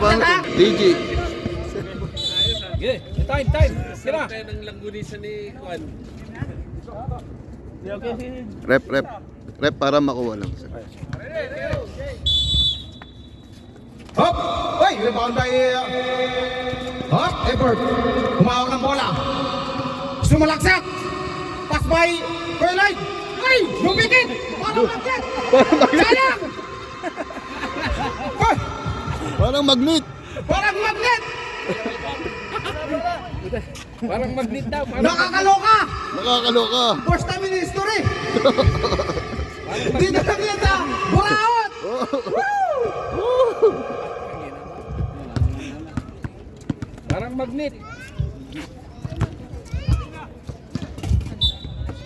pang DG. Okay, time. Sira. Kaya ng langgunisa ni Juan. Rep para makuha lang. Hop! Uy! Rebound by... Hop! Effort! Humawak ng bola. Sumalaksak! Pass by... Kuelay! Uy! Lumikit! Parang magnet! Sayang! Uy! Parang magnet. Parang magnet! Parang magnet daw. Nakakaloka! Nakakaloka. First time in history! Dito lang yan sa Buraot! Parang magnet.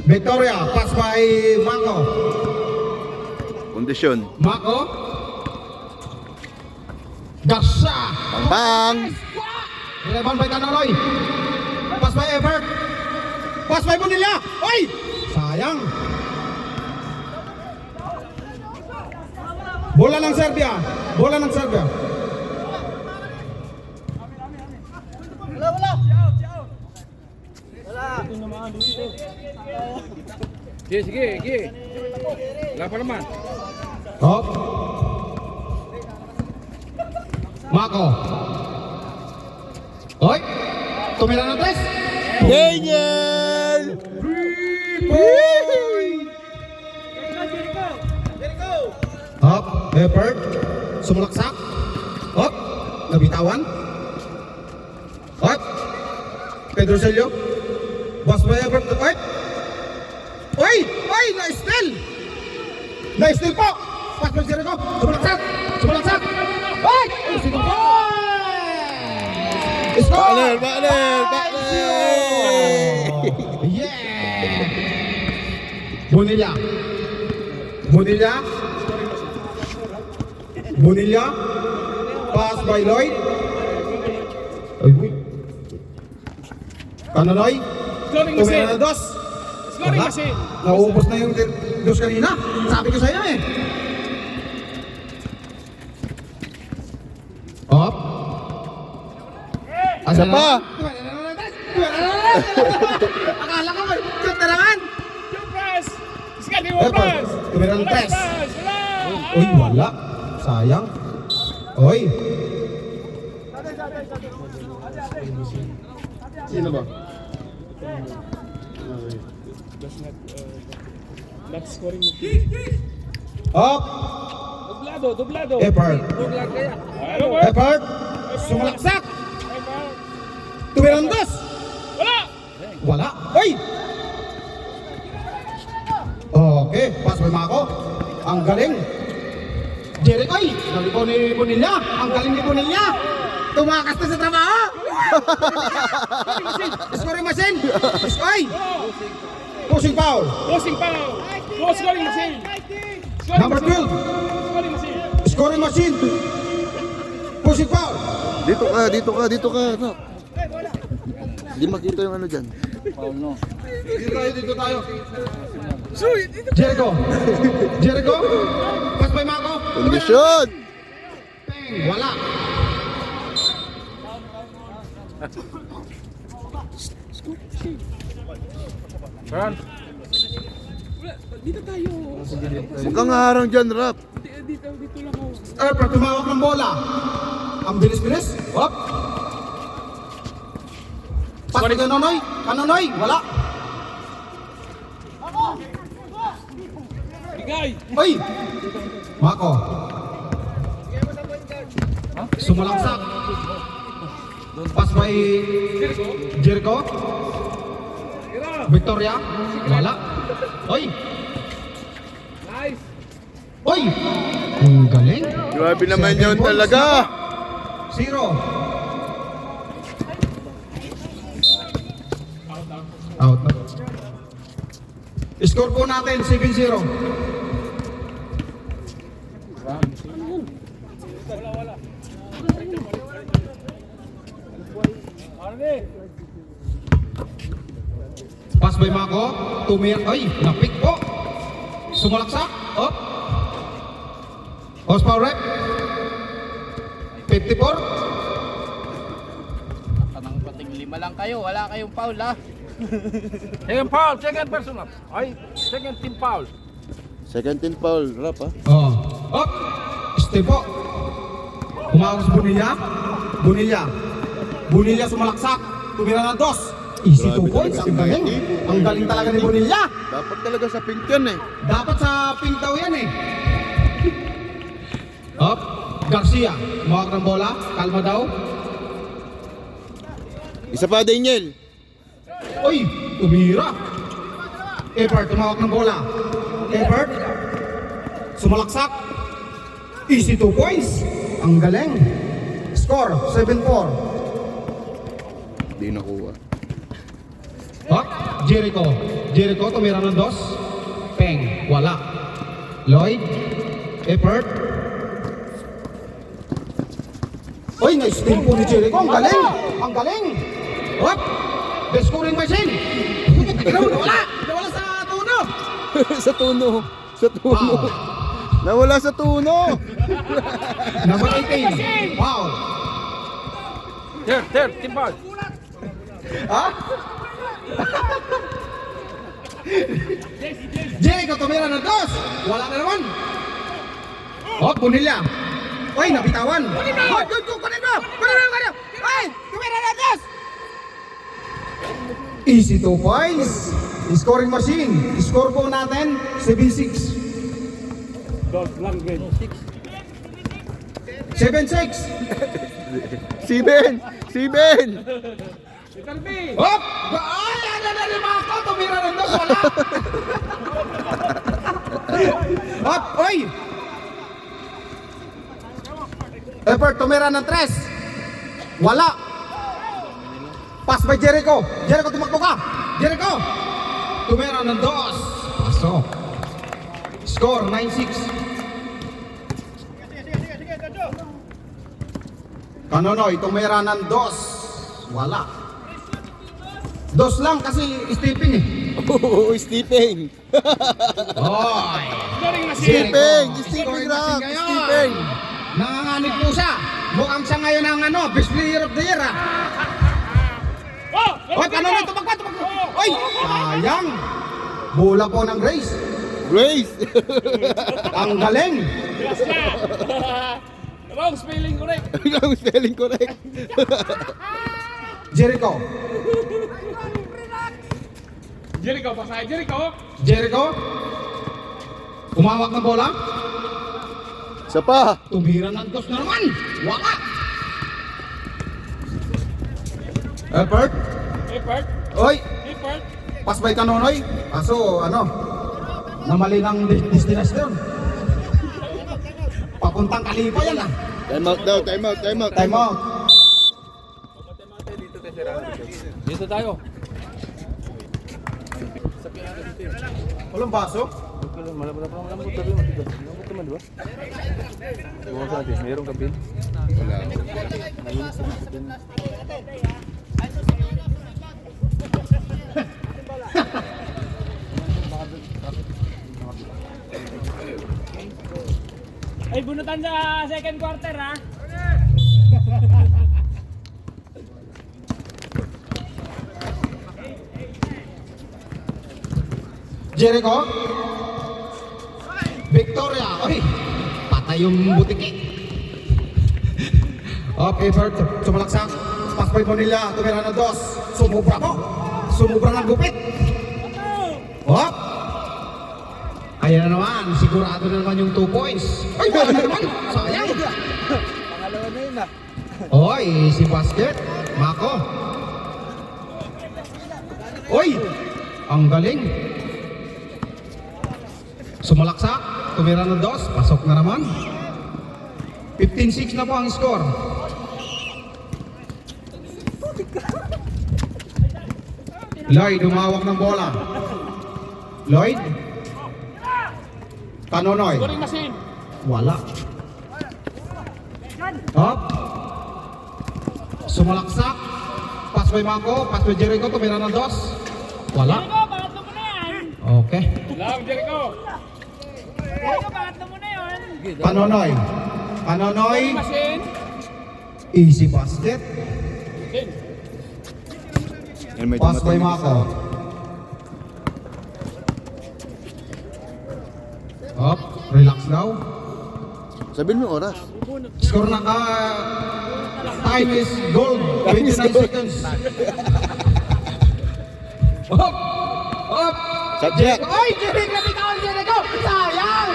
Victoria, pass by Mako. Kondisyon. Mako. Dasha! Bang! Rebound by Tanoroy. Pass by Everett. Pass by Bonilla. Oy! Sayang. Bola ng Serbia. Bola ng Serbia. Sige. Wala pa naman. Hop. Mako. Oy! Tumira ng tres. Daniel! Hop. Everett. Sumulaksak. Hop. Nabitawan. Hop. Pedro Celio. Pass by Everett. Oy! Oy! Na-steal! Na-steal po! Pass by Jericho. Sumulaksak! Oy! Sino po? Score! Baler! Yeah! Bonilla. Pass by Lloyd. Ay, boy. Kananoy. Scoring machine. Tumira na dos. Scoring Wala. machine. Nauubos na yung dos kanina. Sabi ko sa'yo eh. Hop. Isa pa. Akala ko may shoot na naman. Yung press. Sige, Eh, press. tumira ng press. Wala. Uy, wala. Sayang. Oy. Sino ba? Not scoring machine. Hop. Doblado. Effort. Doblado kaya. Effort. Sumalaksak. Tumira ng dos. Wala. Oy! Okay, pass by Mako. Ang galing. Jericho, ay! Nalipo ni Bonilla. Ang galing ni Bonilla. Tumakas na sa trabaho. Scoring machine. Ay! Pushing foul. No scoring machine. Number 12. Scoring machine. Scoring machine. Pushing foul. Dito ka. No. Hindi makita yung ano dyan. Dito tayo. Jericho. Pass by Mako. Kondisyon! Wala. Run. Dito tayo. Huwag kang harang dyan, Rap. Dito lang ako. Effort, tumawak ng bola. Ang bilis-bilis. Hop. Pass by Kanonoy. Wala. Bigay. Oy! Mako. Sumalaksak. Pass by Jericho. Victoria. Wala. Oy! Nice. Oy! Ang galing. Grabe naman 7 yun points. talaga. 0. Out. Score po natin 7-0. Pass by Mako. Ay, napik po. Sumalaksak. Up. Horsepower rep. 50 Tanang pating 5 lang kayo, wala kayong foul ha. Second foul, second personal. Ay, second team foul. Second team foul, rap ha. Oh. Up. Estepo. Humawak sa Bonilla. Bonilla. Bonilla sumalaksak. Tumira ng 2. Easy 2 Grabe points. talaga Ang si galing. Mikey. Ang galing talaga ni Bonilla. Dapat talaga sa pink yan eh. Dapat sa pink daw yan eh. Up. Garcia. Humawak ng bola. Kalma daw. Isa pa, Daniel. Uy. Tumira. Ebert. Humawak ng bola. Ebert. Sumalaksak. Easy 2 points. Ang galing. Score 7-4. Di nakuha. Up, Jericho. Jericho, tumira ng 2. Peng, wala. Lloyd, Effort. Uy, na-steal po ni Jericho. Ang galing! Ang galing! Up, the scoring machine. Wala! Nawala sa tuno. Sa tuno. Sa tuno. Nawala sa tuno. Number 18. Wow. Third team foul. Ha? Jericho, tumira ng 2. Wala na naman. Oh, Bonilla. Uy, nabitawan. Kunin mo! Kunin mo! Uy, tumira ng 2. Easy 2 points. Scoring machine. Score po natin 7-6. 7-6. Si Ben. Si Ben. Hop! Ay, ano na naman ako? Tumira ng 2. Wala. Hop! Uy! Effort, tumira ng 3. Wala. Pass by Jericho. Jericho, tumakbo ka. Jericho! Tumira ng 2. Pasok. Score 9-6. Kanonoy, tumira ng 2. Wala. 2 lang kasi stepping eh. Oo, Stephen. Hoy! Stephen. Jericho, Stephen scoring Rock. machine ngayon. Stephen. Nanganganib po siya. Mukhang siya ngayon ang best player of the year ah. Hoy, Kanonoy, tumakbo. Hoy! Sayang. Bola po ng Grace. Grace. Ang galing. Wrong spelling correct. Ang spelling correct. Jericho. Jericho, pasay Jericho. Jericho. Umawak ng bola. Isa pa. Tumira ng 2 na naman. Wala. Effort. Effort. Oy. Effort. Pass by Kanonoy. Kaso namali ng destination. Papuntang Kalipa yan ah. Time out daw. Time out. Time out. Time out. Dito tayo. Walang baso? Malambot tapi matigas. Malambot naman, di ba? Bukas natin, mayroong kape. Ay, bunutan sa second quarter ha. Jericho. Victoria. Oy, patay yung butiki. Okay, Bert. Sumalaksak. Pass by Bonilla. Tumira ng 2. Sumubra po. Sumubra ng gupit. Hop. Ayan na naman. Sigurado na naman yung 2 points. Ay, wala na naman. Sayang. Pangalawa na yun ah. Oy, si basket. Mako. Oy, ang galing. Sumalaksak. Tumira ng 2. Pasok na naman. 15-6 na po ang score. Lloyd, umawak ng bola. Lloyd. Kanonoy. Scoring machine. Wala. Up. Sumalaksak. Pass by Mako. Pass by Jericho. Tumira ng 2. Wala. Jericho, pangatlo mo na yan. Okay. Lang Jericho. Jericho, pangatlo mo na yun. Kanonoy. Kanonoy. Machine. Easy basket. Yan, may Pass by dumating na Mako. Up, relax daw. Sabihin mo yung oras. Score na ka. Time is gold. 29 seconds. Up! Up! Subject! Ay! Jeric! Nabitawan Jericho! Sayang!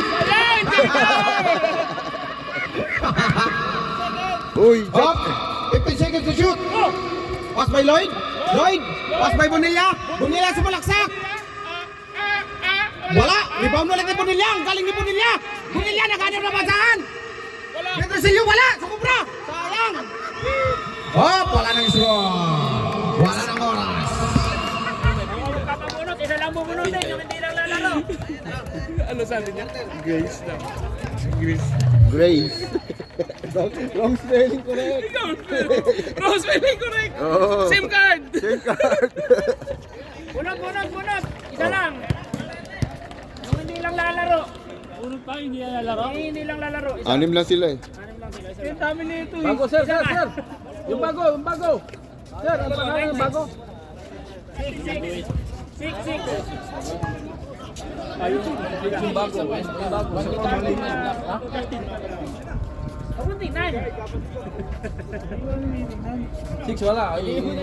Uy! Up! 15 seconds to shoot! Pass by Lloyd! Lloyd! Pass by Bonilla! Bonilla sa malaksak! Wala! Rebound ulit ni Bonilla! Ang galing ni Bonilla! Bonilla naghanap na basahan! Petrosilio wala! Sukubra! Sayang! Up! Wala nang score! Wala nang oras! Kapabunot, isa lang bubunutin, yung hindi lang lalaro. Ano sabi niya? Grace na. Grace. Grace. Wrong spelling correct. Ikaw, Rose, spelling correct. Oo. Same card. Same card. Bunot. Isa lang. Yung hindi lang lalaro. Bunot pa, hindi lang lalaro? Hindi lang lalaro. Isa. Anim lang sila eh. Anim lang sila. Ang dami nito eh. Bago, sir. Yung bago. Sir, ano ba yung bago? 6. Yung bago. Kapunti, 9. 6 wala. Ano yan?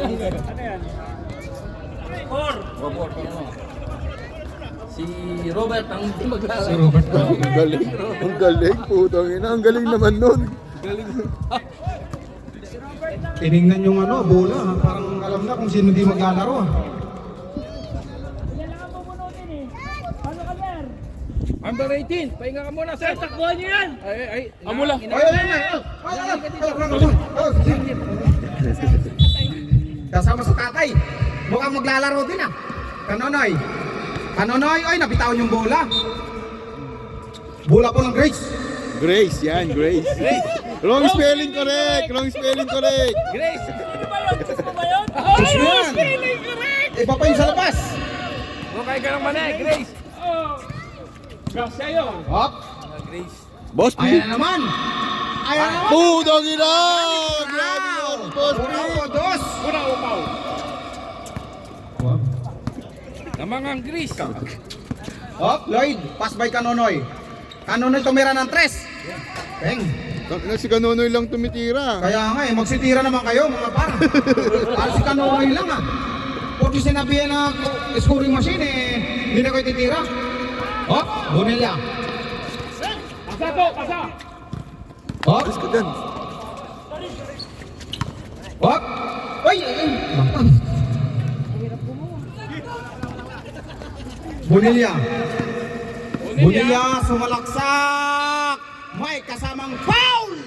4. Si Robert ang hindi maglalaro. Si Robert ba? Ang galing. Ang galing. Putang ina. Ang galing naman nun. Tinignan yung bola. Parang alam na kung sino di maglalaro. Yan lang ang bubunutin eh. Paano ka, Ber? Number 18. Pahinga ka muna, sir. Takbuhan niyo yan. Ay. Amula. Kasama sa tatay. Mukhang maglalaro din ah. Kanonoy, oy, nabitawan yung bola. Bola po ng Grace. Grace. Yan. Grace. Wrong spelling correct. Grace. Ano ba yun? Gusto mo ba yun? Grace mo yan. Feeling correct! Iba pa yung sa labas. Okay ka ng mali, Grace. Oh. Gasya yun. Hop. Grace. Boss P. Ayan na naman. Putang ina. Grabe yun. Boss P. Dos. Una upaw. Namangang Grace. Hop, Lloyd. Pass by Kanonoy. Kanonoy tumira ng 3. Peng. Tangina, si Kanonoy lang tumitira. Kaya nga magsitira naman kayo mga par. Para si Kanonoy lang ah. Porque sinabihan na scoring machine hindi na kayo titira. Hop, Bonilla. Pasa po, pasa. Hop, Alis ka dyan. hop. Ay. Bonilla. Bonilla sumalaksak. May kasamang foul.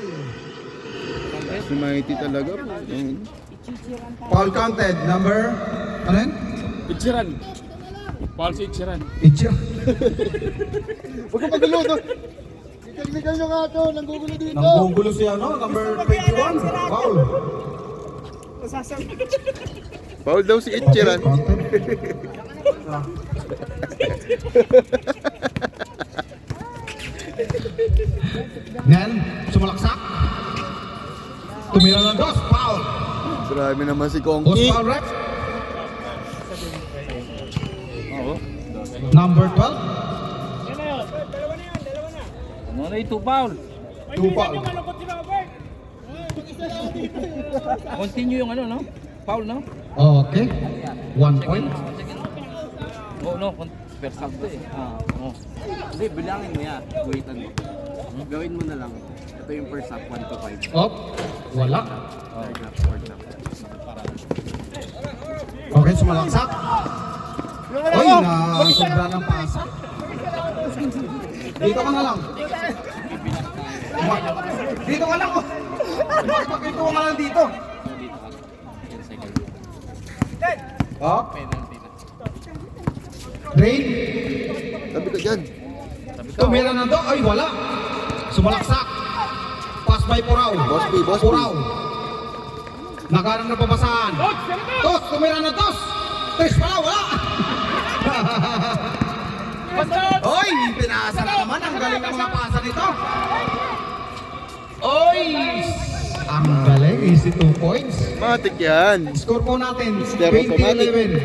Si Mighty talaga. Putang ina. Foul counted. Number, ano yun? Ichiran. Paul si Ichiran. Itcha. Huwag ka magulo to. Ikagnikan nyo nga to. Nanggugulo dito. Nanggugulo siya, no? Number 21. Foul. Foul daw si Itchiran. Nel, sumalaksak. Tumira ng 2. Foul. Grabe naman si Post Kongki. foul ref. Number 12. Yan na yun. Dalawa na. Ano na ito, Paul? 2 foul. Yung malungkot si Robert. Continue yung no? Paul, no? Okay. 1 point. Oo, no. Per sakto eh. Hindi, bilangin mo yan. Waitan mo. Gawin mo na lang. Ito yung first half, 1 to 5. Up. Wala. Third half, fourth half. Okay, sumalaksak. Oy, sobra ng pasa. Dito ka na lang. Dito ka lang. Pakito ka na lang dito. Up. Drain. Sabi ka dyan. Tumira na to. Ay, wala. Sumalaksak. Pass by Purao. Boss P, Boss P. Purao. Nagharang na pabasahan. Tos, tumira na tos. 3 pala, wala. Oy, pinasa na naman. Ang galing ng mga pasa nito. Oy, Ang galing, easy 2 points. Matik yan. Score po natin, Mr. Automatic. 20-11.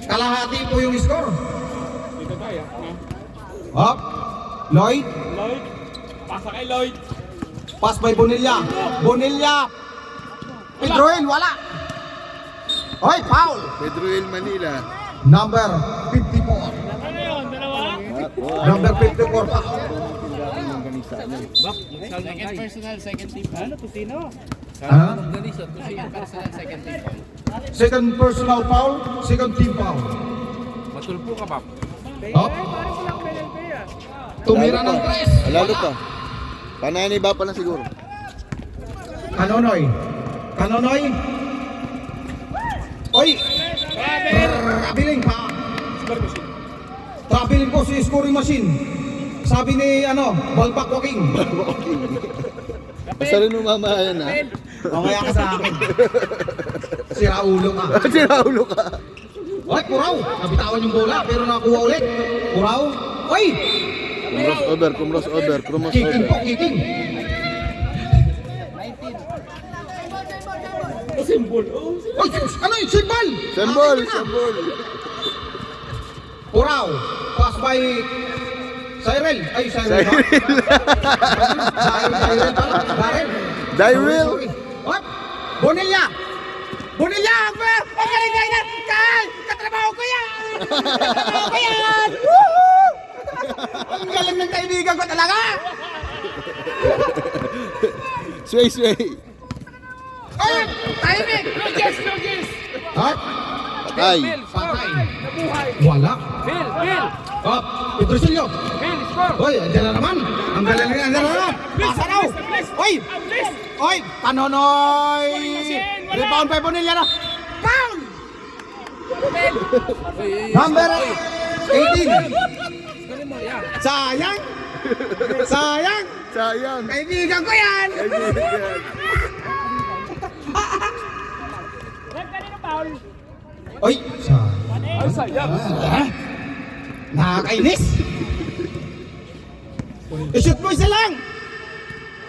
Kalahati po yung score. Up. Lloyd. Lloyd. Pasa kay Lloyd. Pass by Bonilla. Bonilla. Pedroel, wala. Hoy, foul. Pedroel Manila. Number 54. Ano yun? Dalawa? Number 54, foul. Second personal, second team. Ano? Tusino? Ha? Personal, second team. Second personal foul, second team foul. Matulpo ka, Pap. Up. Parang walang penalty ah. Tumira ng 3. Alalo pa. Pananiba pa na siguro. Kanonoy. Kanonoy. Oy! Traveling pa. Traveling po si scoring machine. Sabi ni Balbak Walking. Basta rin umamaya yan ha. Mamaya ka sa akin. Sira ulo ka. Si Raulo ka. Oy, Kuraw! Nabitawan yung bola pero nakuha ulit. Kuraw! Oy! Kumros over. Kicking po, kicking. Simbol. Oh, Oy, ano yung simbal? Sembol. Kuraw! Pass by Cyril. Ay, Cyril. Cyril pala. Daryl. Sorry. What? Bonilla! Bonilla! Ang galing na yan! Katrabaho ko yan! Katrabaho ko yan! Woohoo! Ang galing ng kaibigan ko talaga! Sway. Ay! Timing! Rogers! What? Patay. Patay. Nabuhay. Wala. Bill! Oh, Petrosilio. Bill, score! Oy, andyan na naman. Ang galing na, andyan na naman. Pasa daw. Oy! Please! Oy! Panonoy! Rebound by Bonilla na. Foul! Number 18. Sayang! Sayang. Kaibigan ko yan! Kanino foul? Oy! Ay, sayang. Nakakainis! I-shoot mo isa lang!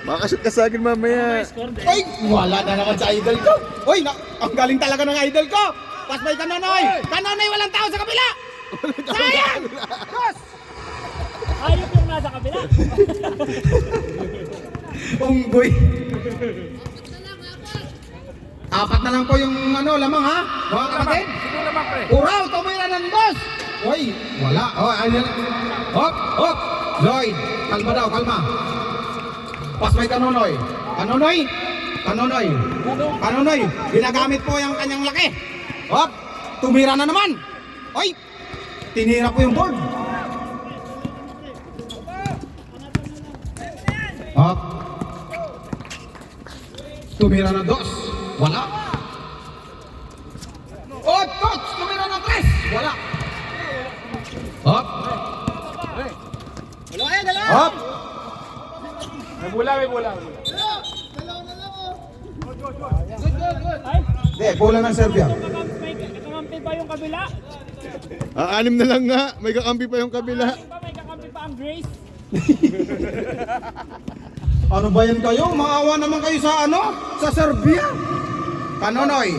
Makashoot ka sa akin mamaya. Oy! Wala na naman sa idol ko! Oy! Ang galing talaga ng idol ko! Pass by Kanonoy! Kanonoy, walang tao sa kabila! Sayang! Dos! Ayop yung nasa kabila. Unggoy! Apat na lang po yung lamang ha? Mga kapatid? Sino naman, pre? Uraw! Tumira ng dos! Oy! Wala! Oh, ayan! Hop! Lloyd! Kalma daw, kalma! Pass by Kanonoy! Kanonoy! Ginagamit po yung kanyang laki! Hop! Tumira na naman! Oy! Tinira po yung board! Hop! Tumira na dos! Wala! Oh, coach! Tumira na tres! Wala! Hop! Hop! May bola. Ay, Hindi, bola ng Serbia. may kakampi pa yung kabila. Anim na lang nga. May kakampi pa yung kabila. May kakampi pa ang Grace. Ano ba yan kayo? Maawa naman kayo sa Sa Serbia. Kanonoy,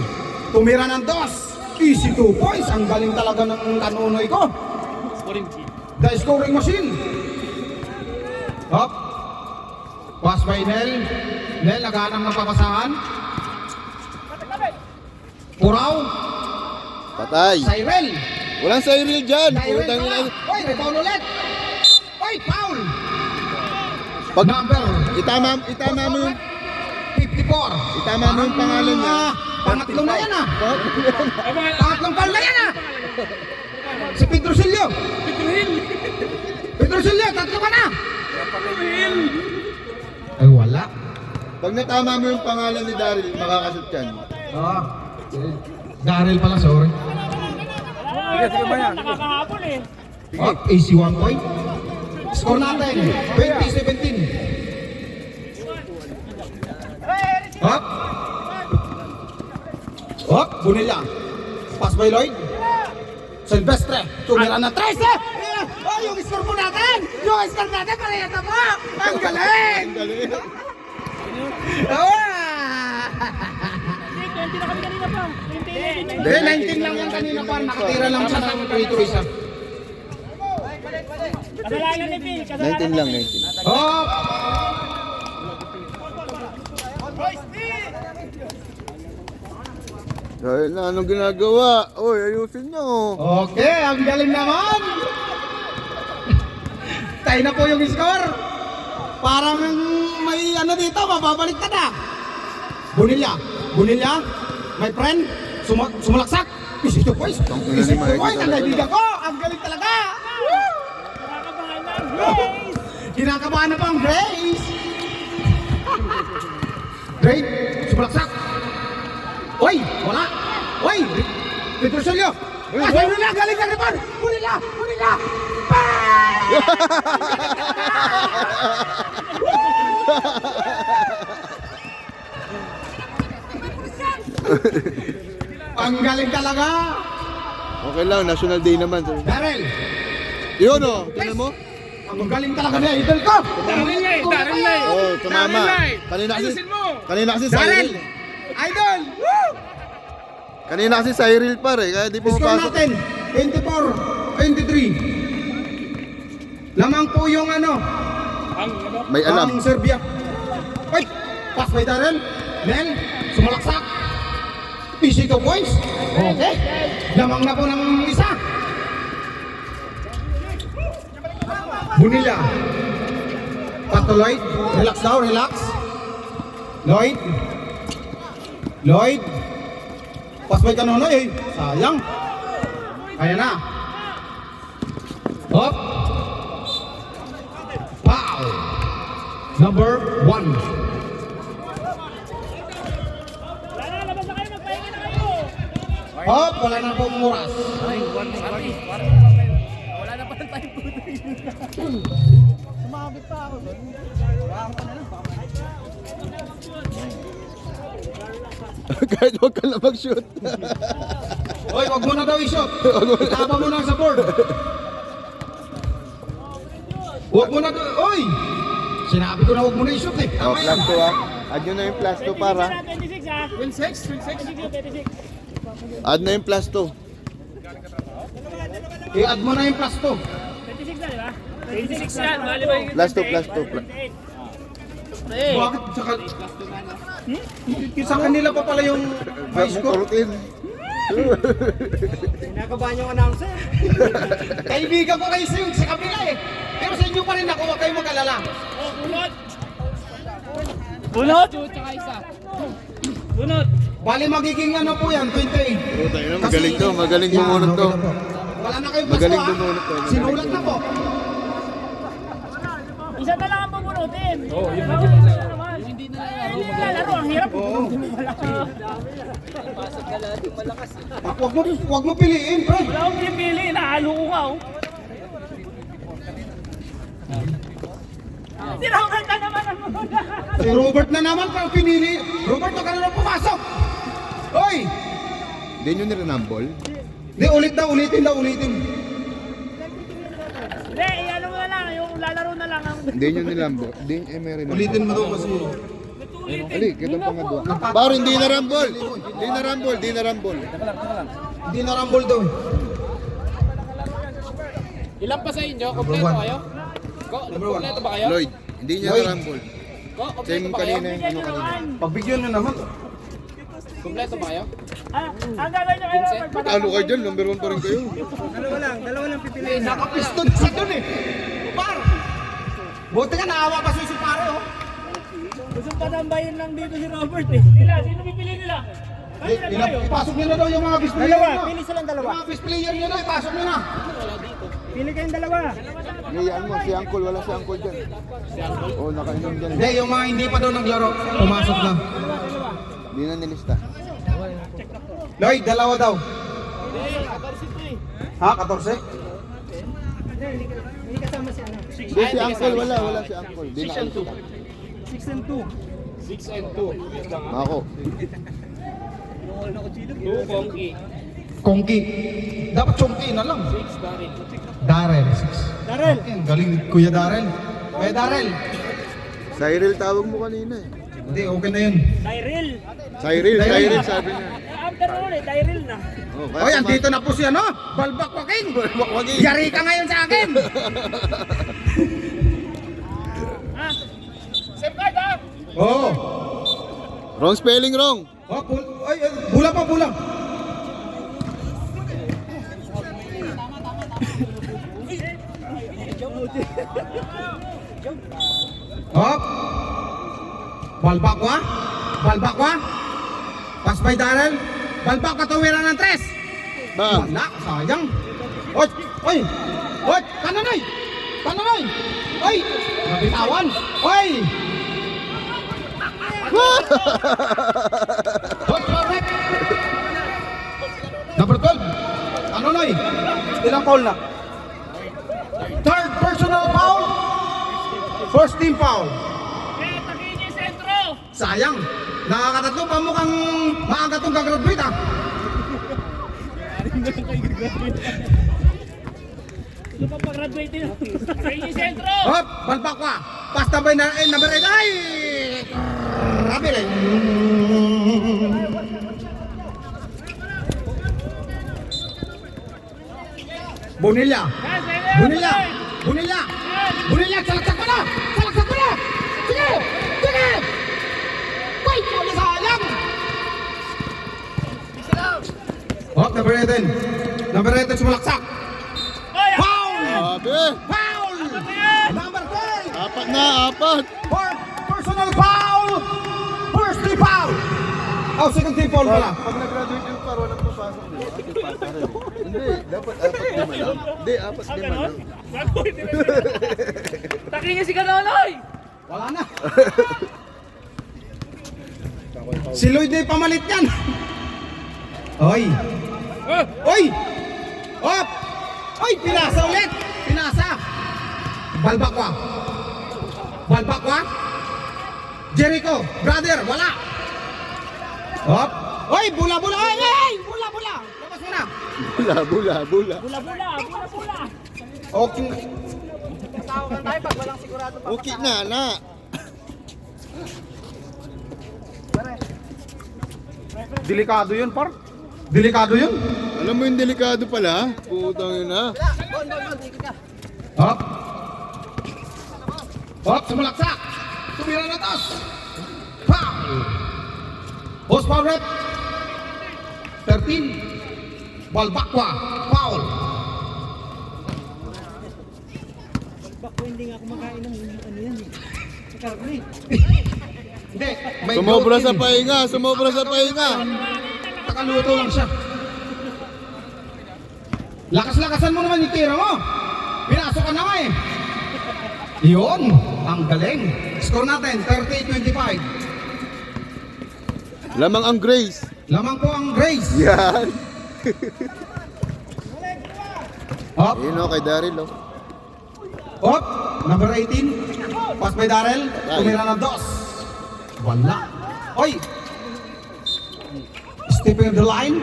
tumira ng dos. Easy 2 points. Ang galing talaga ng Kanonoy ko. Scoring key. The scoring machine. Hop. Pass by Nel. Nel, naghahanap ng papasahan. Puraw. Patay. Cyril. Walang Cyril dyan. Cyril Putang pala. ina. Oy, rebound ulit. Oy, foul. Pag Number. itama mo yung 54. Itama mo yung pangalan niya. Pangatlo na yan Pangatlong foul na yan Si Petrosilio. Petrosilio, tatlo ka na. Ay, wala. Pag natama mo yung pangalan ni Daryl, makakashoot yan. Daryl pala, sorry. Sige ba yan? Nakakahabol eh. AC 1 point. Score natin, 20-17. Hop. Bonilla. Pass by Lloyd. Silvestre. Tumira na 13. Oh, yung score po natin. Pareha na po. Ang galing. Hindi, 20 na kami kanina pa. 20. Hindi, 19 lang yan kanina pa. Nakatira lang siya ng 3 isa. Kasalanan ni Phil. Kasalanan 19 lang, 19. Hop! Dahil na anong ginagawa? Oy, ayusin nyo. Okay, ang galing naman. Tayo na po yung score. Parang may ano dito, mababalik ka na. Bunilya, Bunilya, my friend, sumalaksak. Isito boys, isito boys, ang kaibigan ko. Ang galing talaga. Nakakabahan na ang Grace. Kinakabahan na pa ang Grace. Grace, sumalaksak. Oy, wala. Oy, Petroselio. Ay, Bunilya, galing ka naman. Bunilya, Bunilya. Ang galing talaga. Okay lang, National Day naman. Darrell, Yun o, tingnan mo. ang galing talaga niya, idol ko. Darren Lai. Oh, tumama. Lai. Kanina kasi, Ayusin mo. kanina kasi Darrell, Cyril. idol. Woo! Kanina kasi Cyril pare, kaya di Score pumapasok. natin, 24-23. Lamang po yung ano, May alam. ang Serbia. Wait, pass by Darrell. Nel, sumalaksak. Easy to points. Okay. Lamang na po ng isa. Bunila. Pato Lloyd. Relax daw, relax. Lloyd. Lloyd. Pass by Kanonoy eh. Sayang. Kaya na. Hop. Wow. Number 1. Tara, labas na kayo. Magpahinga na kayo. Hop, wala na pong oras. Wala na pa ng time po. Kahit huwag ka na mag-shoot. Hoy, wag mo na daw i-shot. Itapa mo na sa board. Wag mo na daw. Oy! Sinabi ko na wag mo na i-shot eh. Oh, Tama yan. plus 2 ah. Add nyo na yung plus 2 para. 26 ha. 26 yung 26. Add na yung plus 2. I-add mo na yung plus 2. 26 na, di ba? 26 yan. Bali ba yung Plus 2, plus 2. Bakit? Sa kanila pa pala yung high score. Kinakabahan yung announcer. Kaibigan ko kayo sa kabila eh. Pero sa inyo pa rin ako, huwag kayong mag-alala. Oh, bunot! Bunot? Bunot! Bali magiging ano po yan, 28. Magaling to, magaling Yan, bumunot to. okay na po. Wala na kayong Magaling basto bumunot to. Sinulat na po. Isa na lang ang pabunutin. Oo, yun na naman. Hindi na lalaro. Ang hirap. Bunutin mo pala. Wag mo piliin, pre. Wala akong pinipili. Nahalo ko ka, oh. Sinangal ka naman ang muna. Si Robert na naman pang pinili. Robert, huwag ka na lang pumasok. Hoy! Hindi nyo nirinambol? Di, ulit daw, ulitin daw, ulitin. Hindi, ano mo na lang. Yung lalaro na lang. Hindi nyo nilambol? Hindi, may rinambol. Ulitin mo daw kasi. Ali, kita pa nga doon. Baro, hindi narambol. Hindi narambol, hindi narambol. Hindi na rumble daw. Ilan pa sa inyo? Kompleto kayo? Kompleto ba kayo? Lloyd, hindi niya Lloyd. narambol. Kompleto Same ba kayo? kanina yung ano kanina. Pagbigyan nyo naman. Kompleto ba kayo? Ang gagawin niyo kayo, Robert. Talo kayo dyan, number 1 pa rin kayo. Dalawa lang pipiliin. Nakapiston sa dun eh. Par! Buti ka, naawa pa si pare oh. Gusto patambayin lang dito si Robert eh. Sino pipili nila? Ay, na tayo. Ipasok nyo na daw yung mga best player Dalawa, nyo. pili silang dalawa. Yung mga best player nyo na, ipasok nyo na. Pili kayong dalawa. Ngayaan mo, si Uncle, wala si Uncle dyan. Oo, nakainom dyan. Hindi, yung mga hindi pa daw naglaro, pumasok na. Hindi na nilista. Lloyd, dalawa daw. Ha, 14? Hindi kasama si ano. Hindi, si Uncle, wala si Uncle. Hindi na nilista. 6 and 2. 6 and 2. Ako. 2 Kongki. Kongki. Dapat chongki na lang. 6 Darin. Darrell, 6. Darrell. Galing, Kuya Darrell. Kuya Darrell. Cyril tawag mo kanina eh. Hindi, okay na yun. Tyrell. Cyril sabi niya. After all eh, Tyrell na. Oh, Oy, andito na po si ano? Balbak Joaquin. Yari ka ngayon sa akin. Ah. Safeguard ah. Oo. Wrong spelling, wrong. Oh, ay, bulang pa, bulang. Hop. Balbakwa. Balbakwa. Pass by Darrell. Balbak patuwiran ng 3. Ba. Wala, sayang. Oy, oy. Oy, kananoy. Kananoy. Oy, nabitawan. Oy. Oy, correct. Number 12. Kananoy. Ilang foul na? Third personal foul. First team foul. Eh, takihin niya yung sentro. Sayang. Nakakatatlo pa mukhang maaga itong gagraduate ah. Ano pa pag-graduate yun? Takihin niya yung sentro. Hop, Balbakwa. Pasta by na number 8. Ay! Grabe rin. Bonilla. Bonilla. Bonilla. Bonilla, salaksak mo na. Salaksak mo na. Sige. Sige. Wait, wala sayang. Hop, number 18. Number 18 sumalaksak. Oy, Foul! Sabi. Foul! Number 10. Apat na, apat. Personal foul! First team foul! Oh, second team foul pala. Pag nag-graduate yung par, walang papasok. Hindi, dapat apat lima lang. Hindi, apat Ah, lima ganon? lang. Gago, hindi na. Takihin niya si Kanonoy. Wala na. Si Lloyd ay pamalit yan. Oy! Oh, Oy! Hop! Oy! Pinasa ulit! Pinasa! Balbakwa! Balbakwa! Jericho! Brother! Wala! Hop! Oy! Bula-bula! Oy! Oy! Bula-bula! Labas mo na! Bula. bula-bula. Okay. Okay na. Delikado yun, par. Delikado yun. Alam mo yung delikado pala? Putang yun ha. Hop! Hop! Sumalaksak! Tumira na taas! Foul! Post foul rep! 13! Balbakwa! Foul! Hindi! may Sumobra goal sa in. pahinga, sumobra sa pahinga. Nakaluto lang siya. Lakas-lakasan mo naman yung tira mo. Pinasok ka na nga eh. Yun, ang galing. Score natin, 38-25. Lamang ang Grace. Lamang po ang Grace. Yan. Hop, Yun o, kay Daryl o. hop, number 18. Pass by Darrell. Tumira ng 2. Wala. Oy! Stepping of the line.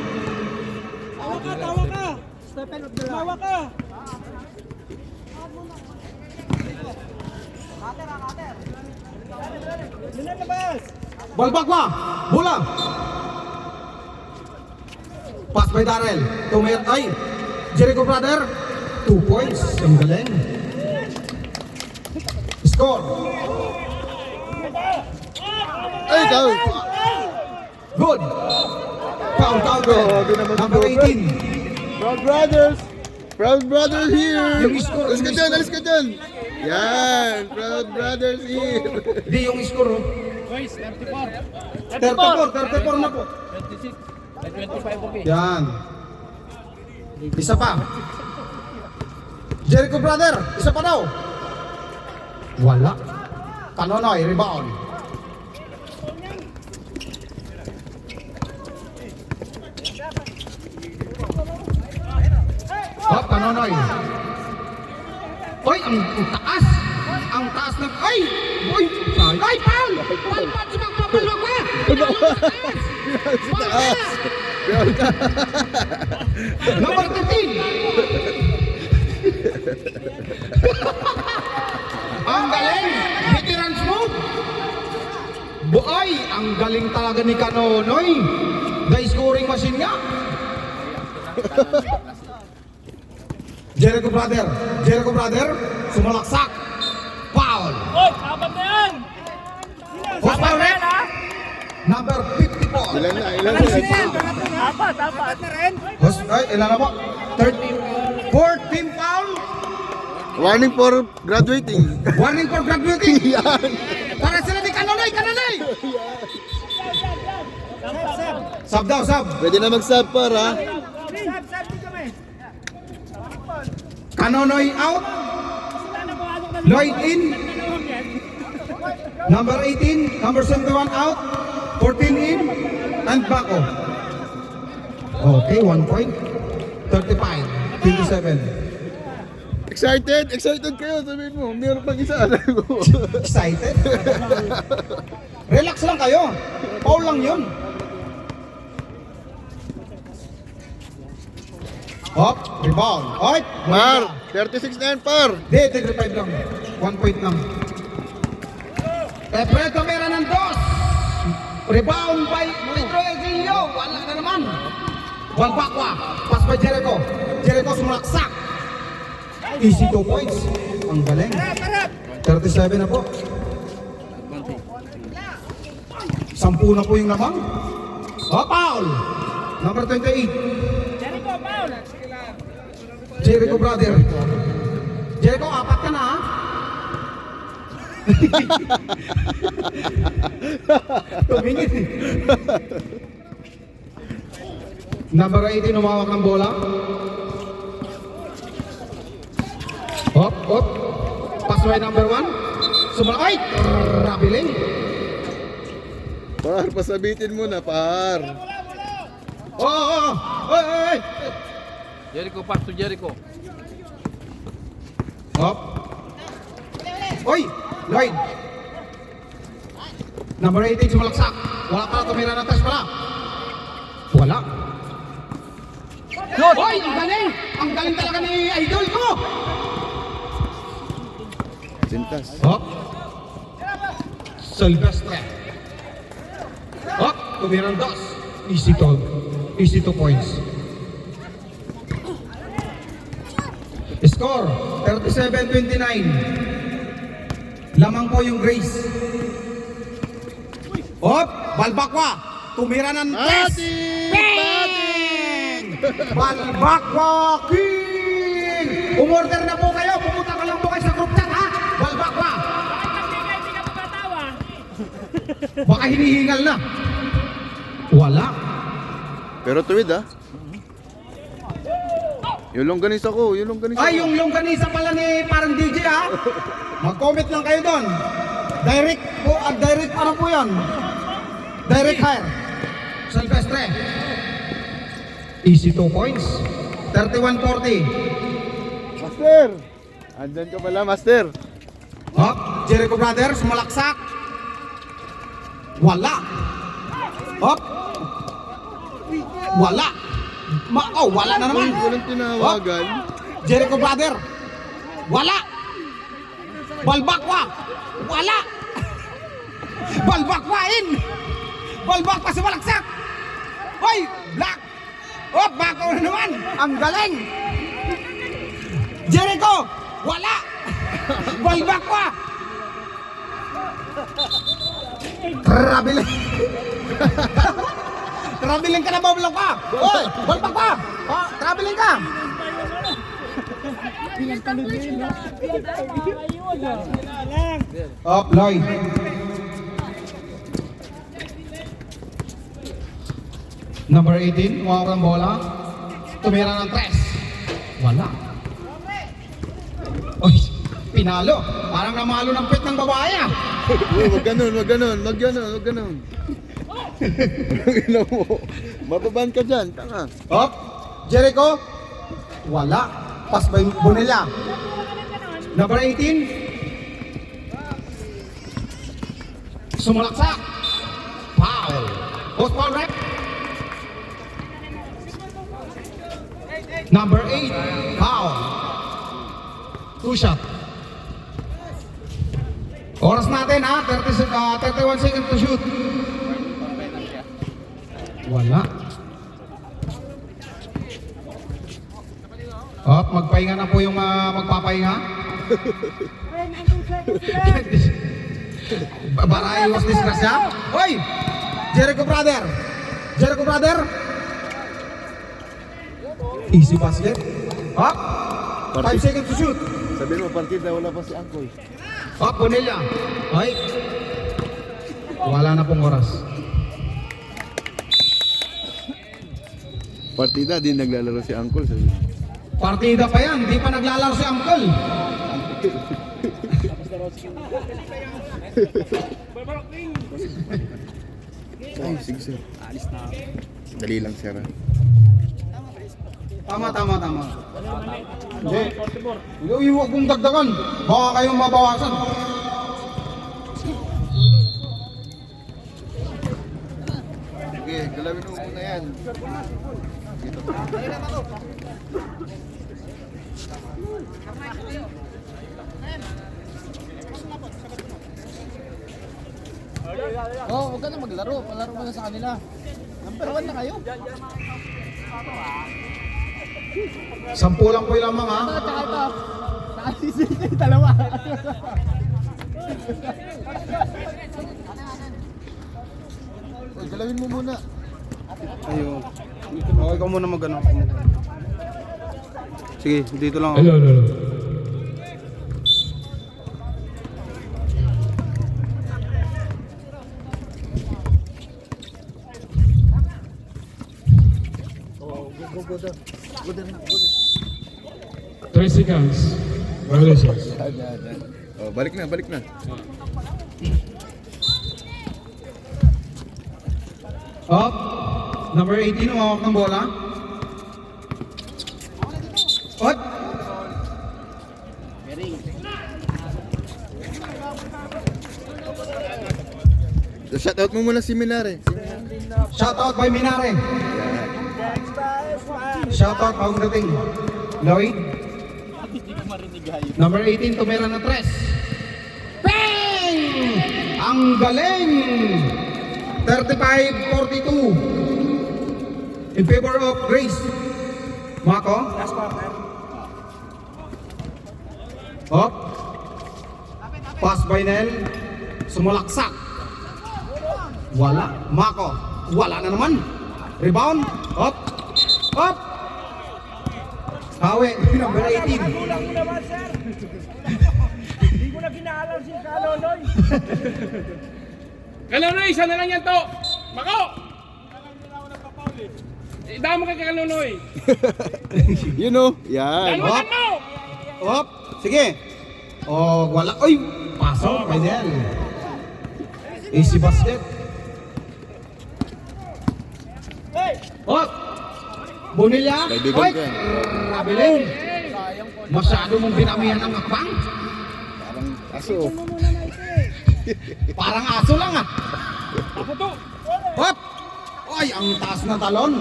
Tawa ka! Stephen of the line. Tawa ka! Linalabas! Balbakwa! Bola! Pass by Darrell. Tumira. Ay! Jericho brother. 2 points. Ang galing. Score. Ay, ikaw. Good. Foul counter. Grabe naman si Number Robert. 18. Proud Brothers. Proud Brothers here. Yung score, Alis ka yung dyan, score. alis ka dyan. Yan. Proud Brothers here. Di yung score. Oh. Boys, 34. 34 na po. 26. 25 okay. Yan. Isa pa. Jericho brother, isa pa daw. Wala. Kanonoy, rebound. Hop, Kanonoy. Oy, ang taas. Ang taas na... Ay! Uy! Ay, Paul! Paul, Paul, sumagpapalwag ka! Si taas. Proud ka. Number 13! Ang galing! Veterans mo! Buoy! ang galing talaga ni Kanonoy. The scoring machine nga. Jericho brother, sumalaksak. Foul. Oy, apat na yan! First foul red. Number 54. Ilan na? Apat. Ay, ilan na po? 14 foul. Warning for graduating. Warning for graduating. Yan. Para sila ni Kanonoy. Sub daw, sub. Pwede na mag-sub para. Kanonoy out. Lloyd in. Number 18, number 71 out. 14 in. And Bako. Okay, 1 point. 35, 27. Excited kayo, sabihin mo. Meron pang isa, alam mo. Excited? Relax lang kayo. Foul lang yun. Hop, rebound. Oy, Par, 36 na yan, par. Di, 35 lang. 1 point lang. Efredo meron ng 2. Rebound by Pedro Eginio. Wala na naman. Balbakwa. Pass by Jericho. Jericho sumalaksak. Easy 2 points. Ang galing. 37 na po. 10 na po yung lamang. Oh, foul. Number 28. Jericho, foul! Jericho brother. Jericho, apat ka na ha? Tumingin. Number 18, umawak ng bola. Hop. Pass by number 1. Ay! Rabiling. Par, pasabitin mo na, par. Oh. Ay! Jericho, pass to Jericho. Hop. Oy! Lloyd. Number 18, sumalaksak. Wala pala, tumira ng test pala. Wala. Oy! Ang galing! Ang galing talaga ni idol ko! Sintas. Hop. Silvestre. Hop. Tumira ng dos. Easy 2 points. Score, 37-29. Lamang po yung Grace. Hop, Balbakwa. Tumira ng tres. Bang! Balbakwa King! Umorder na po kayo. Pumunta ka lang po kayo sa group chat, ha? Balbakwa. Hindi ka mapatawa. Baka hinihingal na. Wala. Pero tuwid, ah. Yung longganisa ko, Ay, yung longganisa pala ni parang DJ, ha? Mag-comment lang kayo doon. Direct po, direct ano po yan? Direct hire. Silvestre. Easy 2 points. 31-40. Master! Andyan ka pala, Master. Hop, Jericho brother, sumalaksak. Wala. Hop. Wala. Wala na naman. Walang tinawagan. Hop. Jericho brother. Wala. Balbakwa. Wala. Balbakwa in. Balbakwa sumalaksak. Hoy, black. Hop, bakaw na naman. Ang galing. Jericho. Wala. Balbakwa. Traveling. Traveling ka na ba, Balbakwa? Hoy, Balbakwa. Traveling ka. Up, Lloyd. Number 18, umawak ng bola. Tumira ng tres. Wala. Oy, pinalo. Parang namalo ng pet ng babae, ah. Wag ganon. Ina mo. Mababan ka dyan, tanga. Up, Jericho. Wala. Pass by Bonilla. Number 18. Sumalaksak. Foul. Post foul rep. Number 8. Foul. 2 shot. Oras natin ha. 31 seconds to shoot. Wala. Magpahinga na po yung magpapahinga. Baray was disgrasya. Hoy! Jericho brother! Jericho brother! Easy basket. 5 seconds to shoot. Sabihin mo, partida, wala pa si Angkoy. Bonilla. Ay. Wala na pong oras. Partida, di naglalaro si Angkol. Sabi. Partida pa yan, di pa naglalaro si Uncle. Ay, sige sir. Dali lang sir. Tama. Hindi. Huwag mong dagdagan. Baka kayong mabawasan. Sige, galawin mo muna yan. Huwag ka na maglaro. Malaro mo na sa kanila. Number 1 na kayo. 10 lang po lamang ha. Tsaka ito. Nakasisil kayo dalawa. Uy, galawin mo muna. Ayun. Okay, ikaw muna mag-ano. Sige, dito lang ako. Hello. Go down na. 3 seconds. Violations. Oh, balik na. Number 18, umawak ng bola. Shoutout mo muna si Minare. Shoutout by Minare. Shoutout bagong dating. Lloyd. Number 18, tumira na 3. Bang! Ang galing! 35-42 in favor of Grace. Mako. Pass by Nel. Sumulaksak. Wala. Mako. Wala na naman. Rebound. Hawi. Number 18. Nagulang mo naman, sir. Hindi ko na kinaalam si Kaloloy. Kaloloy, isa na lang yan to. Mako! Damo kay Kaloloy. You know? Yan. Dalawa mo! Sige. Wala. Ay! Pasok. By Nel. Easy basket. Bonilla. Kaibigan Oy! ko yan. Kabilin. Masyado mong binamihan ng akbang. Parang aso. Parang aso lang ah. Ako to. Ay, ang taas na talon.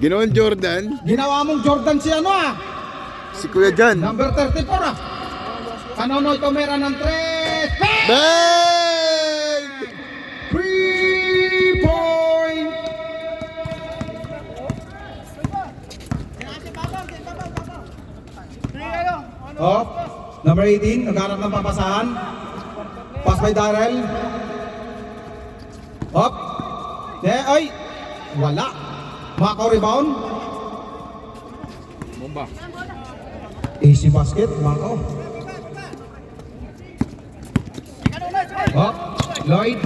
Ginoon Jordan, Ginawa mong Jordan si ano ah. si Kuya Jan. Number 34 ah. Kanonoy tumira ng 3. Bang! 3 point. Number 18, naghanap ng papasahan. Pass by Darrell. Ay! Wala. Mako rebound. Bomba. Easy basket, Mako. Lloyd.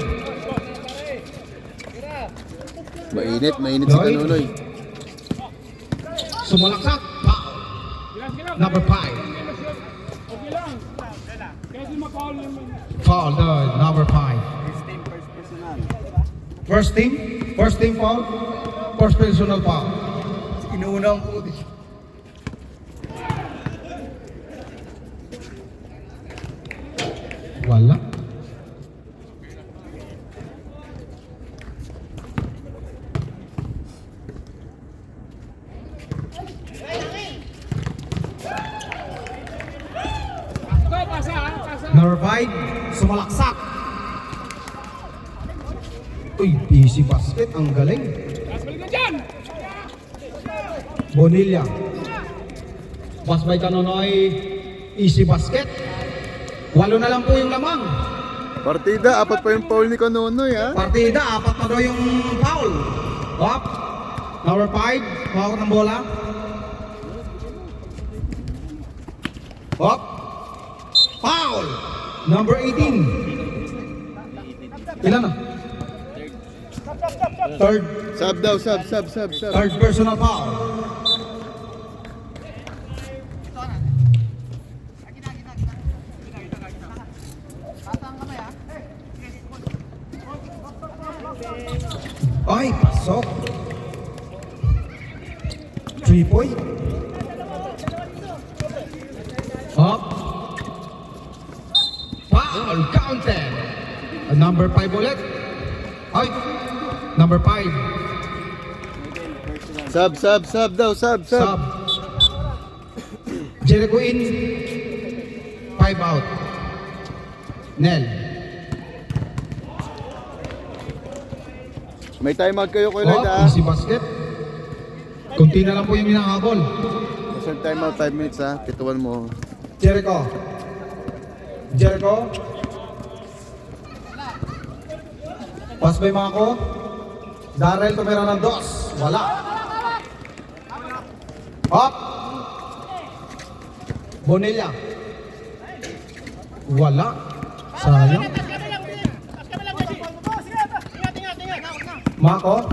Mainit si Kanonoy. Sumalaksak. Number 5. Okay lang. Kasi makaul naman. Foul, number 5. First team foul. First personal foul. Inuuna ang puti. Wala. Pasa. Number 5, sumalaksak. Uy, easy basket. Ang galing. Taas balik na dyan! Bonilla. Pass by Kanonoy. Easy basket. 8 na lang po yung lamang. Partida, 4 pa yung foul ni Kanonoy ha. Partida, 4 na daw yung foul. Up. Number 5. Hawak ng bola. Up. Foul. Number 18. Ilan na? Third. Sub daw, sub. Third personal foul. Ay, pasok. 3-point. Up. Foul counted. Number 5 ulit. Ay, number 5. Sub daw, sub. Sub. Jericho in. 5 out. Nel. May timeout kayo, Kuya Lloyd ha. Easy basket. Kunti na lang po yung hinahabol. Isang timeout, 5 minutes ha. Pituan mo. Jericho. Pass by Mako. Darrell tumira ng 2. Wala. Up. Bonilla. Wala. Sayang. Mako.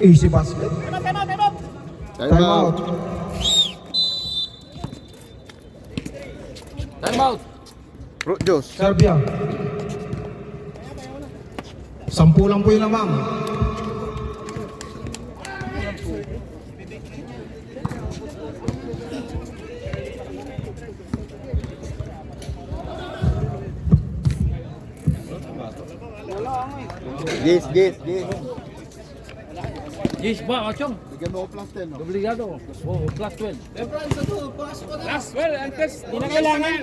Easy basket. Timeout. Timeout. Diyos. Serbia. 10 lang po yung lamang. Yes. Yes ba, Ochong? Bigyan mo ko plus 10 no? Obligado. Oh, plus 12. Last, well, antes, di na kailangan.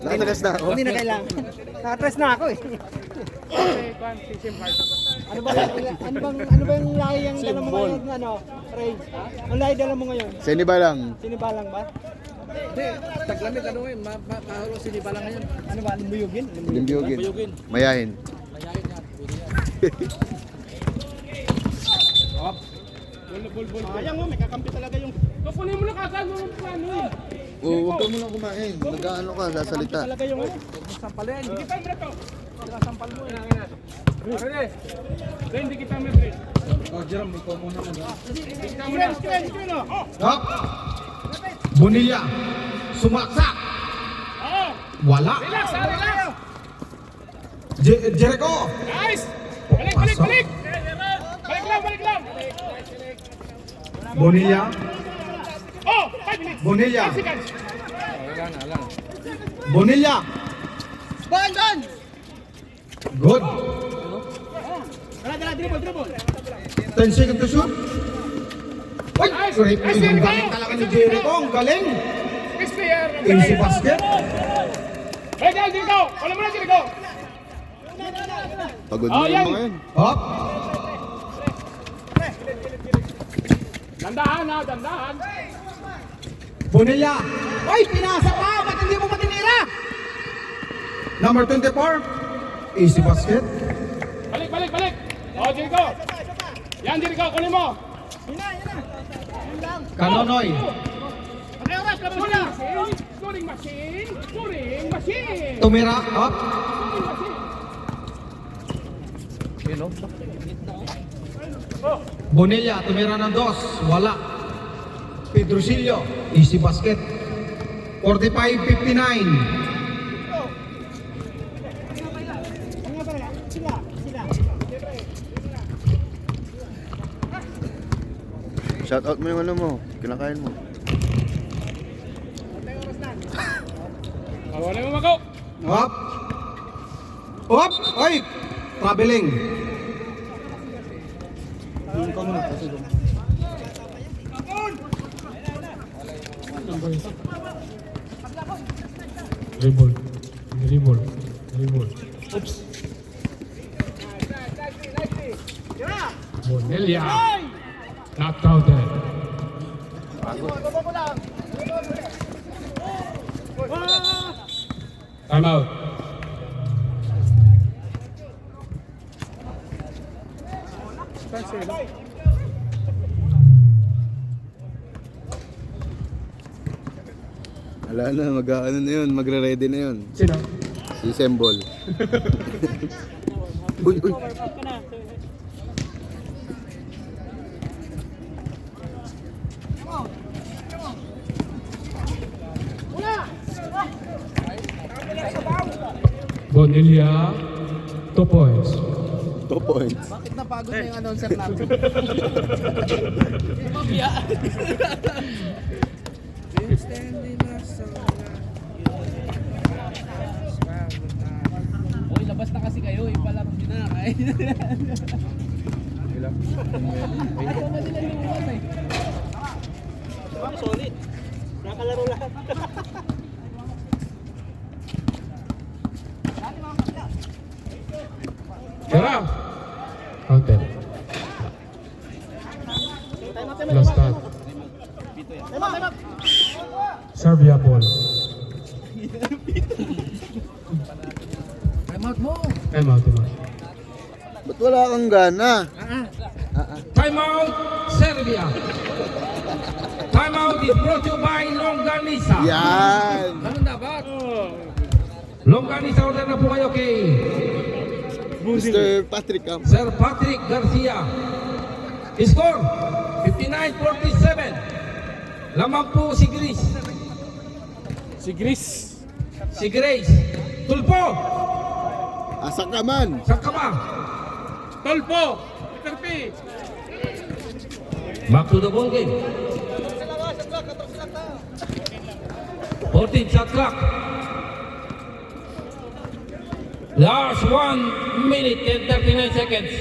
Nakatas na ako. Hindi na kailangan. Nakatres na ako eh. Ano ba yung lahi ang dala mo ngayon, Ray? Ang lahi dala mo ngayon? Sinibalang. Sinibalang ba? Hindi, taglamig ano ngayon, mahalo sinibala ngayon. Ano ba? Limbuyugin? Limbiyugin. Mayahin. Mayayin yan. Sayang mo, may kakampi talaga yung... Kukunin mo na kagad mo yung plano eh. Oo, huwag ka muna kumain. Nag-ano ka, sasalita. Talaga yung ano. Sampalin. Hindi kita meto. Sampal mo eh. Pare. Hindi kita meto. Oh, Jerome, ikaw muna muna. Screen, oh. Up. Bonilla. Sumaksak. Oh, Wala. relax. Jericho. Nice. Balik. Balik lang. Bonilla. Oh, 5 minutes. Bonilla. 5 seconds. Wala na. Bonilla. Ban! Good. Dala, dribble. 10 seconds to shoot. Uy, Nice. great. Nice, Ang Jericho. galing talaga ni Jericho. Ang galing. Next player. Easy basket. Hey, Jericho. Wala mo na, Jericho. Pagod Oh, mo yan. yung mga yun. Up. Dandahan. Bonilla. Uy, pinasa pa. Ba't hindi mo matinira? Number 24. Easy basket. Balik. Oh, Jericho. Yan, Jericho. Kunin mo. Kanonoy. Scoring machine. Tumira. Up. Yun, no? Bonilla. Tumira ng 2. Wala. Pedrosillo. Easy basket. 45-59. Shout out mo yung ano mo. Kinakain mo. Wala mo mako. Up. Up. Ay. Traveling. Dribble. Bonilla. Not counted. Time out. Wala na, mag-ano na yun, magre-ready na yun. Sino? Si Sembol. Uy, uy. Bonilla. 2 points. 2 points. Bakit napagod na yung announcer natin? Uy, labas na kasi kayo. Ipalaro nyo na. Ayaw na nila luwan eh. Solid. Nakalaro lahat. Tara. Counted. Last start. Serbia ball. Time out mo. Time out. Ba't wala kang gana? Time out, Serbia. Time out is brought to you by Longanisa. Yan! Ganun dapat. Longanisa, order na po kayo kay Mr. Patrick Camp. Sir Patrick Garcia. Score, 59-47. Lamang po si Grace. Si Gris. Si Grace. Tulpo. Asa ka man? Sa kama. Tolpo. Peter P. Back to the ball game. 14 shot clock. Last 1 minute and 39 seconds.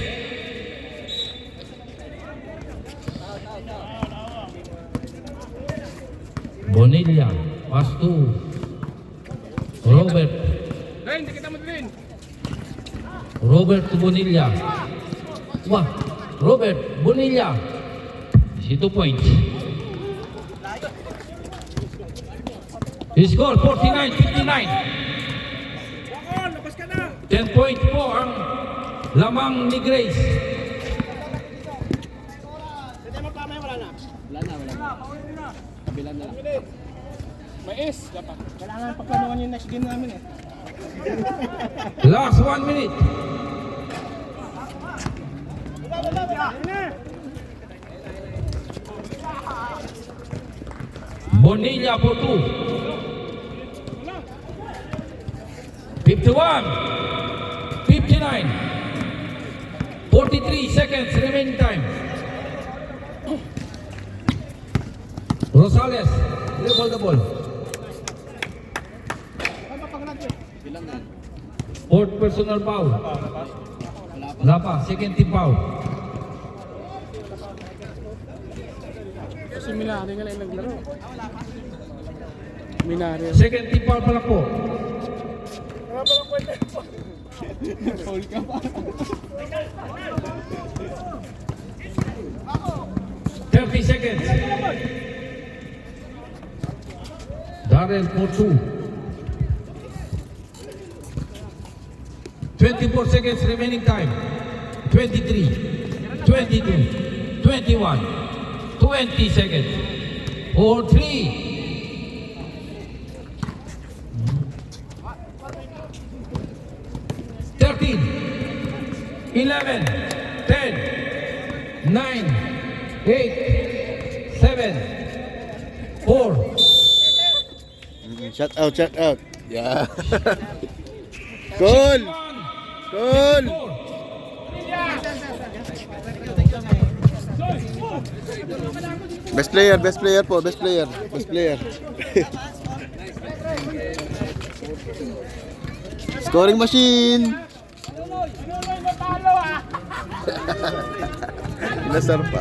Bonilla, pass to Robert. Ren, di kita mo din. Robert to Bonilla. Wah, Robert Bonilla. Si 2 points. He scored 49-59. 10 points po ang lamang ni Grace. Wala na. Kabila na lang. May S. Dapat. Kailangan pagplanuhan yung next game namin eh. Last 1 minute. Bonilla for 2. 51, 59, 43 seconds remaining time. Rosales, dribble the ball. Bilang na. Fourth personal foul. Wala pa, second team foul. Kasi Minari nga lang naglaro. Minari. Second team foul pala po. Foul ka pa. 30 seconds. Darrell for 2. 24 seconds remaining time. 23, 22, 21, 20 seconds. For 3. 13, 11, 10, 9, 8, 7, 4. Shut out, shut out. Yeah. Cool! Cool! Best player po, best player. Scoring machine! Nasar pa.